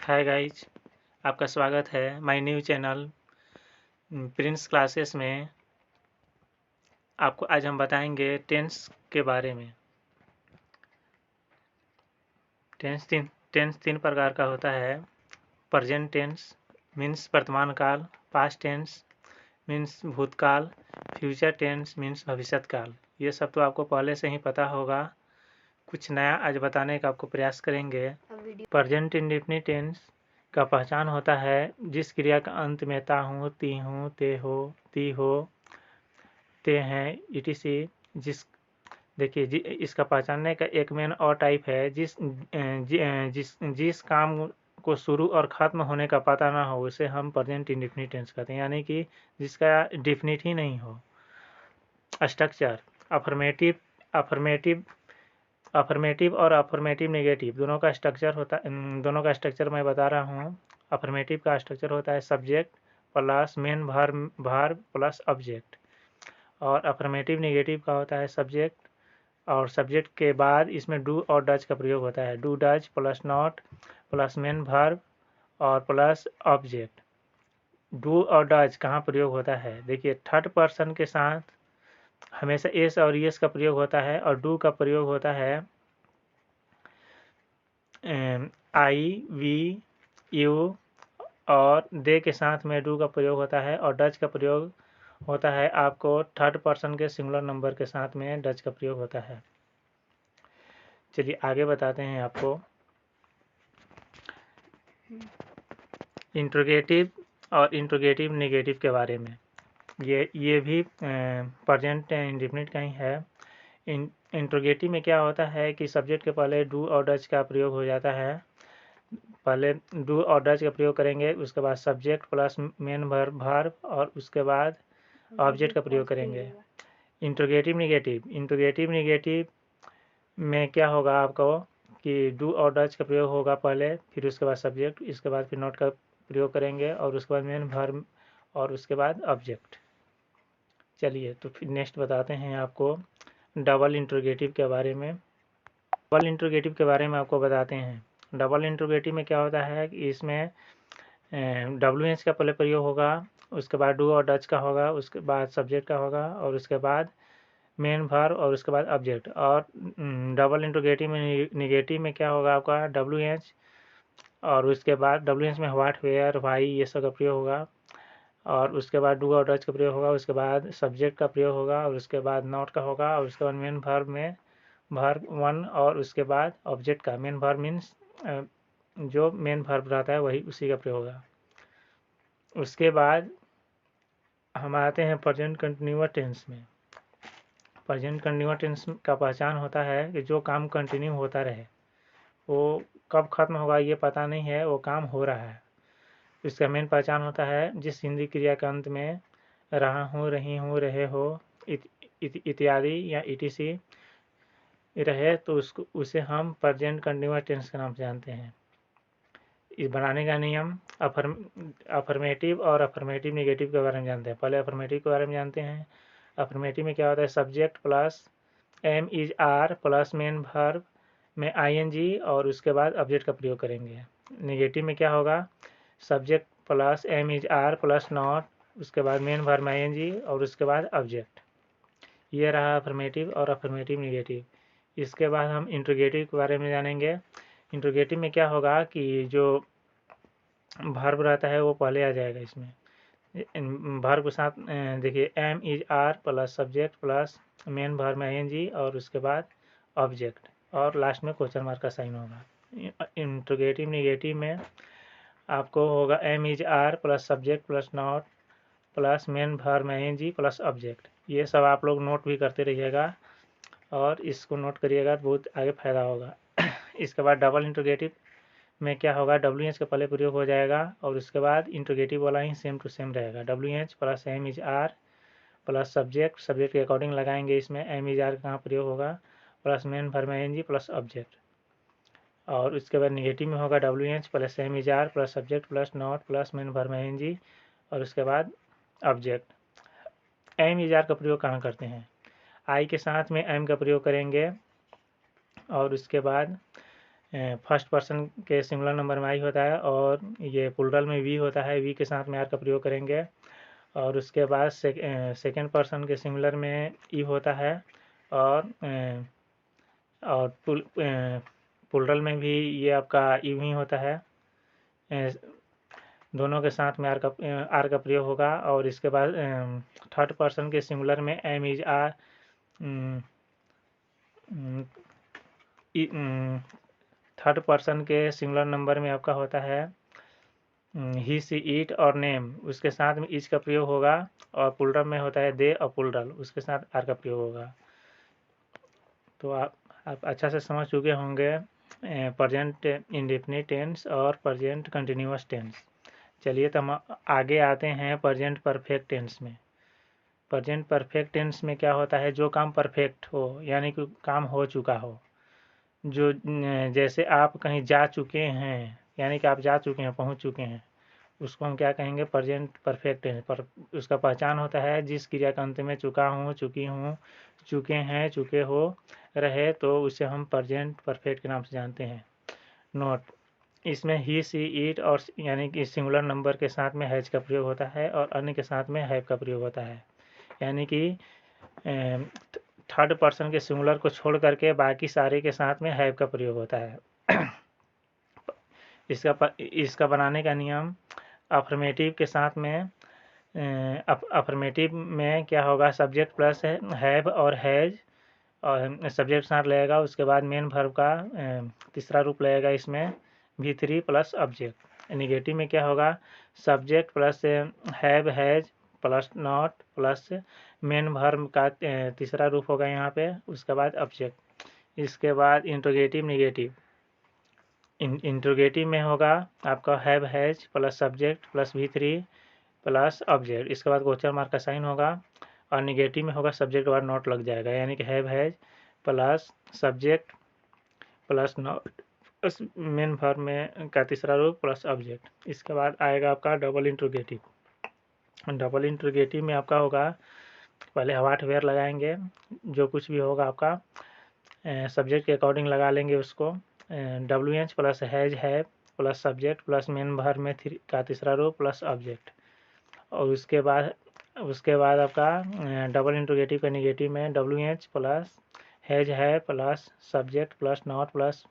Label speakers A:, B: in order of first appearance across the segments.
A: Hi guys, आपका स्वागत है my new channel Prince classes में। आपको आज हम बताएंगे टेंस के बारे में। टेंस तीन प्रकार का होता है। प्रेजेंट टेंस मीन्स वर्तमान काल, पास्ट टेंस मीन्स भूतकाल, फ्यूचर टेंस मीन्स भविष्य काल। ये सब तो आपको पहले से ही पता होगा। कुछ नया आज बताने का आपको प्रयास करेंगे। प्रेजेंट इंडेफिनिट टेंस का पहचान होता है जिस क्रिया का अंत में ता हूँ, ती हूँ, ते हो, ती हो, ते हैं, etc। देखिए इसका पहचानने का एक मेन और टाइप है जिस काम को शुरू और ख़त्म होने का पता ना हो उसे हम प्रेजेंट इंडेफिनिट टेंस कहते हैं, यानी कि जिसका डिफिनिट ही नहीं हो। स्ट्रक्चर अफर्मेटिव और अफर्मेटिव नेगेटिव दोनों का स्ट्रक्चर मैं बता रहा हूँ। अफर्मेटिव का स्ट्रक्चर होता है subject plus main verb plus object, और अफर्मेटिव नेगेटिव का होता है सब्जेक्ट और सब्जेक्ट के बाद इसमें डू और डज का प्रयोग होता है। Do does plus not plus main verb और प्लस ऑब्जेक्ट। डू और डज कहाँ प्रयोग होता है? देखिए थर्ड पर्सन के साथ हमेशा एस और यस का प्रयोग होता है, और डू का प्रयोग होता है आई, वी, यू, और दे के साथ में डू का प्रयोग होता है, और डज का प्रयोग होता है आपको थर्ड पर्सन के सिंगुलर नंबर के साथ में डज का प्रयोग होता है। चलिए आगे बताते हैं आपको। इंट्रोगेटिव और इंट्रोगेटिव नेगेटिव के बारे में। ये भी प्रेजेंट इंडेफिनिट का ही है। इंट्रोगेटिव में क्या होता है कि सब्जेक्ट के पहले डू और डज का प्रयोग हो जाता है। पहले डू और डज का प्रयोग करेंगे, उसके बाद सब्जेक्ट प्लस मेन वर्ब और उसके बाद ऑब्जेक्ट का प्रयोग करेंगे। इंट्रोगेटिव निगेटिव में क्या होगा आपको कि डू और डज का प्रयोग होगा पहले, फिर उसके बाद सब्जेक्ट, इसके बाद फिर नॉट का प्रयोग करेंगे, और उसके बाद मेन वर्ब और उसके बाद ऑब्जेक्ट। चलिए तो फिर नेक्स्ट बताते हैं आपको डबल इंट्रोगेटिव के बारे में। डबल इंट्रोगेटिव के बारे में आपको बताते हैं। डबल इंट्रोगेटिव में क्या होता है कि इसमें WH का पहले प्रयोग होगा, उसके बाद डू और डज का होगा, उसके बाद सब्जेक्ट का होगा, और उसके बाद मेन वर्ब और उसके बाद ऑब्जेक्ट। और डबल इंट्रोगेटिव में निगेटिव में क्या होगा आपका WH, और उसके बाद WH में व्हाट, वेयर, वाई ये सब का प्रयोग होगा, और उसके बाद डू और डज का प्रयोग होगा, उसके बाद सब्जेक्ट का प्रयोग होगा, और उसके बाद नॉट का होगा, और उसके बाद मेन वर्ब में वर्ब 1, और उसके बाद ऑब्जेक्ट का। मेन वर्ब मीन्स जो मेन वर्ब रहता है वही उसी का प्रयोग होगा। उसके बाद हम आते हैं प्रेजेंट कंटिन्यूअस टेंस में। प्रेजेंट कंटिन्यूअस टेंस का पहचान होता है कि जो काम कंटिन्यू होता रहे, वो कब खत्म होगा ये पता नहीं है, वो काम हो रहा है। इसका मेन पहचान होता है जिस हिंदी क्रिया के अंत में रहा हूँ, रही हूँ, रहे हो इत्यादि या etc रहे तो उसे हम प्रेजेंट कंटिन्यूअस टेंस के नाम से जानते हैं। इस बनाने का नियम अफर्मेटिव और अफर्मेटिव नेगेटिव के बारे में जानते हैं। पहले अफर्मेटिव के बारे में जानते हैं। अफर्मेटिव में क्या होता है subject plus am is are plus main verb में ING और उसके बाद ऑब्जेक्ट का प्रयोग करेंगे। नेगेटिव में क्या होगा subject plus am is are plus not, उसके बाद मेन वर्ब ING और उसके बाद ऑब्जेक्ट। ये रहा अफर्मेटिव और अफर्मेटिव नेगेटिव। इसके बाद हम इंट्रोगेटिव के बारे में जानेंगे। इंट्रोगेटिव में क्या होगा कि जो वर्ब रहता है वो पहले आ जाएगा। इसमें वर्ब के साथ देखिए am is are plus subject plus main verb ING और उसके बाद ऑब्जेक्ट, और लास्ट में क्वेश्चन मार्क का साइन होगा। इंट्रोगेटिव नेगेटिव में आपको होगा am is are plus subject plus not plus main verb ING plus object. ये सब आप लोग नोट भी करते रहिएगा, और इसको नोट करिएगा तो बहुत आगे फायदा होगा। इसके बाद डबल इंट्रोगेटिव में क्या होगा WH का पहले प्रयोग हो जाएगा, और उसके बाद इंट्रोगेटिव वाला ही सेम टू सेम रहेगा। WH plus am is are plus subject के अकॉर्डिंग लगाएंगे। इसमें एम इज आर कहाँ प्रयोग होगा plus main verb ING plus object, और उसके बाद निगेटिव में होगा WH plus am is are plus subject plus not plus main verb ING और उसके बाद ऑब्जेक्ट। एम इज आर का प्रयोग कहाँ करते हैं? आई के साथ में एम का प्रयोग करेंगे, और उसके बाद फर्स्ट पर्सन के सिंगुलर नंबर में आई होता है, और ये प्लूरल में वी होता है, वी के साथ में आर का प्रयोग करेंगे। और उसके बाद सेकेंड पर्सन के सिंगुलर में ई होता है, और प्लूरल में भी ये आपका ई ही होता है। दोनों के साथ में आर का प्रयोग होगा। और इसके बाद थर्ड पर्सन के सिंगुलर में am is are, third person के सिंगुलर नंबर में आपका होता है ही सी इट और नेम, उसके साथ में इज का प्रयोग होगा। और प्लूरल में होता है दे और प्लूरल, उसके साथ आर का प्रयोग होगा। तो आप अच्छा से समझ चुके होंगे प्रेजेंट इंडेफिनिट टेंस और प्रेजेंट कंटिन्यूअस टेंस। चलिए तो हम आगे आते हैं प्रेजेंट परफेक्ट टेंस में। प्रेजेंट परफेक्ट टेंस में क्या होता है, जो काम परफेक्ट हो, यानी कि काम हो चुका हो। जो जैसे आप कहीं जा चुके हैं, यानी कि आप जा चुके हैं, पहुंच चुके हैं, उसको हम क्या कहेंगे, प्रेजेंट परफेक्ट टेंस। पर उसका पहचान होता है जिस क्रिया के अंत में चुका हूँ, चुकी हूँ, चुके हैं, चुके हो, रहे, तो उसे हम प्रेजेंट परफेक्ट के नाम से जानते हैं। नोट, इसमें ही सी इट और यानी कि सिंगुलर नंबर के साथ में हैज का प्रयोग होता है, और अन्य के साथ में हैव का प्रयोग होता है। यानी कि थर्ड पर्सन के सिंगुलर को छोड़ करके बाकी सारे के साथ में हैव का प्रयोग होता है। इसका बनाने का नियम, अफर्मेटिव के साथ में अफर्मेटिव में क्या होगा, सब्जेक्ट प्लस हैव और हैज, और सब्जेक्ट साथ लगेगा। उसके बाद मेन वर्ब का तीसरा रूप लगेगा इसमें V3 प्लस ऑब्जेक्ट। निगेटिव में क्या होगा, subject plus have has plus not plus main verb का तीसरा रूप होगा यहाँ पे, उसके बाद ऑब्जेक्ट। इसके बाद इंट्रोगेटिव निगेटिव। इंट्रोगेटिव में होगा आपका have has plus subject plus V3 plus object, इसके बाद क्वेश्चन मार्क का साइन होगा। और निगेटिव में होगा सब्जेक्ट और नॉट लग जाएगा, यानी कि have has plus subject plus not plus main verb में का तीसरा रूप प्लस ऑब्जेक्ट। इसके बाद आएगा आपका डबल इंट्रोगेटिव। डबल इंट्रोगेटिव में आपका होगा, पहले व्हाट वेयर लगाएंगे, जो कुछ भी होगा आपका सब्जेक्ट के अकॉर्डिंग लगा लेंगे उसको। WH plus has have plus subject plus main verb में का तीसरा रूप प्लस ऑब्जेक्ट। और उसके बाद आपका डबल इंट्रोगेटिव का निगेटिव में WH प्लस हैज है plus subject plus not plus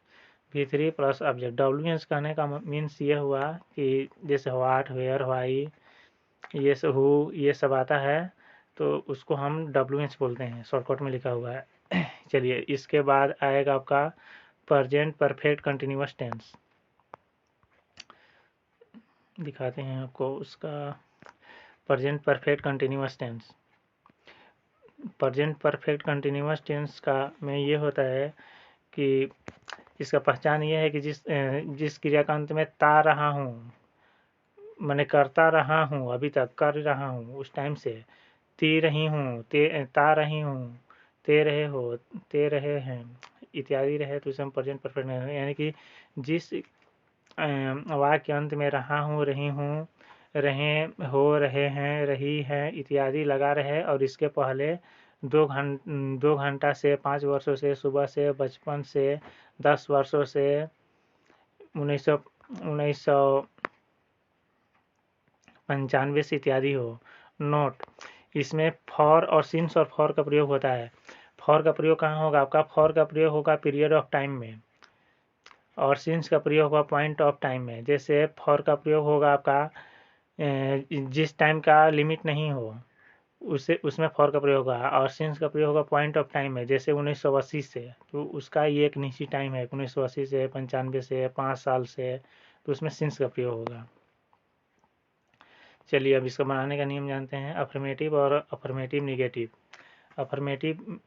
A: V3 plus object. WH कहने का मीन्स ये हुआ कि जैसे व्हाट वेयर व्हाई ये सब हु ये सब आता है, तो उसको हम WH बोलते हैं, शॉर्टकट में लिखा हुआ है। चलिए, इसके बाद आएगा आपका प्रेजेंट परफेक्ट कंटिन्यूअस टेंस। दिखाते हैं आपको उसका present perfect continuous tense. Present perfect continuous tense का में ये होता है कि इसका पहचान ये है कि जिस क्रिया का अंत में ता रहा हूँ, मैंने करता रहा हूँ, अभी तक कर रहा हूँ, उस टाइम से ती रही हूँ, ता रही हूँ, ते रहे हो, ते रहे हैं इत्यादि रहे, तो इसे हम प्रेजेंट परफेक्ट में, यानी कि जिस वाक्य अंत में रहा हूँ, रही हूँ, रहे हो, रहे हैं, रही है इत्यादि लगा रहे, और इसके पहले 2 घंटा से 5 वर्षों से, सुबह से, बचपन से, 10 वर्षों से, 1995 से इत्यादि हो। नोट, इसमें फॉर और सिंस और फॉर का प्रयोग होता है। फॉर का प्रयोग कहाँ होगा आपका, फॉर का प्रयोग होगा पीरियड ऑफ टाइम में, और सिंस का प्रयोग होगा पॉइंट ऑफ टाइम में। जैसे फॉर का प्रयोग होगा आपका जिस टाइम का लिमिट नहीं हो, उसमें फॉर का प्रयोग होगा। और सिंस का प्रयोग होगा पॉइंट ऑफ टाइम में, जैसे 1980 से, तो उसका ये एक निश्चित टाइम है, 1980 से, 95 से, 5 साल से, तो उसमें सिंस का प्रयोग होगा। चलिए, अब इसको बनाने का नियम जानते हैं, अफर्मेटिव और अफर्मेटिव निगेटिव। अफर्मेटिव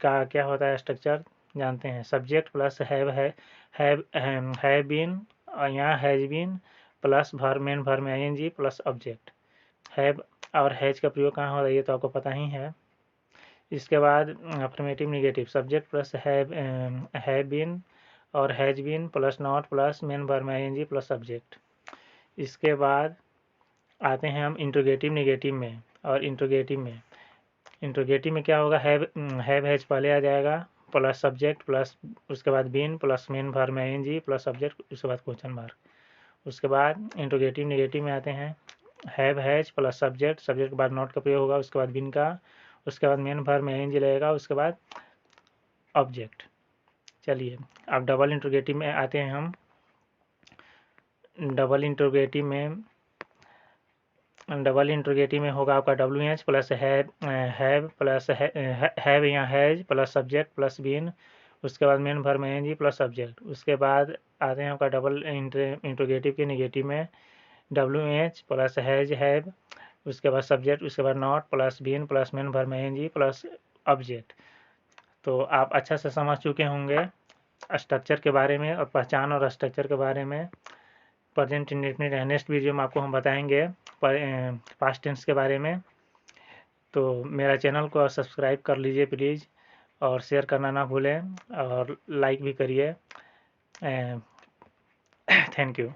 A: का क्या होता है स्ट्रक्चर जानते हैं, सब्जेक्ट प्लस हैव बीन, यहाँ has been plus verb main verb में ING प्लस ऑब्जेक्ट। हैव और हैज का प्रयोग कहाँ हो रहा है ये तो आपको पता ही है। इसके बाद affirmative negative, subject plus have been और has been plus not plus main verb में ING प्लस ऑब्जेक्ट। इसके बाद आते हैं हम इंट्रोगेटिव निगेटिव में। और इंट्रोगेटिव में क्या होगा, हैव हैज पहले आ जाएगा, प्लस सब्जेक्ट प्लस उसके बाद बीन प्लस मेन वर्ब में ing प्लस सब्जेक्ट उसके बाद क्वेश्चन मार्क। उसके बाद इंट्रोगेटिव नेगेटिव में आते हैं have has plus subject, subject के बाद नॉट का प्रयोग होगा, उसके बाद बिन का, उसके बाद मेन वर्ब में ing लगेगा, उसके बाद ऑब्जेक्ट। चलिए अब डबल इंट्रोगेटिव में आते हैं हम। डबल इंट्रोगेटिव में होगा आपका WH plus have plus have या has plus subject plus been, उसके बाद मेन वर्ब में ing प्लस सब्जेक्ट। उसके बाद आते हैं आपका डबल इंट्रोगेटिव के नेगेटिव में WH प्लस हैज हैव, उसके बाद सब्जेक्ट, उसके बाद not plus been plus main verb में ing प्लस ऑब्जेक्ट। तो आप अच्छा से समझ चुके होंगे स्ट्रक्चर के बारे में और पहचान और स्ट्रक्चर के बारे में। प्रेजेंट इंडेफिनिट नेक्स्ट वीडियो में आपको हम बताएंगे पास्ट टेंस के बारे में। तो मेरा चैनल को सब्सक्राइब कर लीजिए प्लीज़, और शेयर करना ना भूलें, और लाइक भी करिए। Thank you.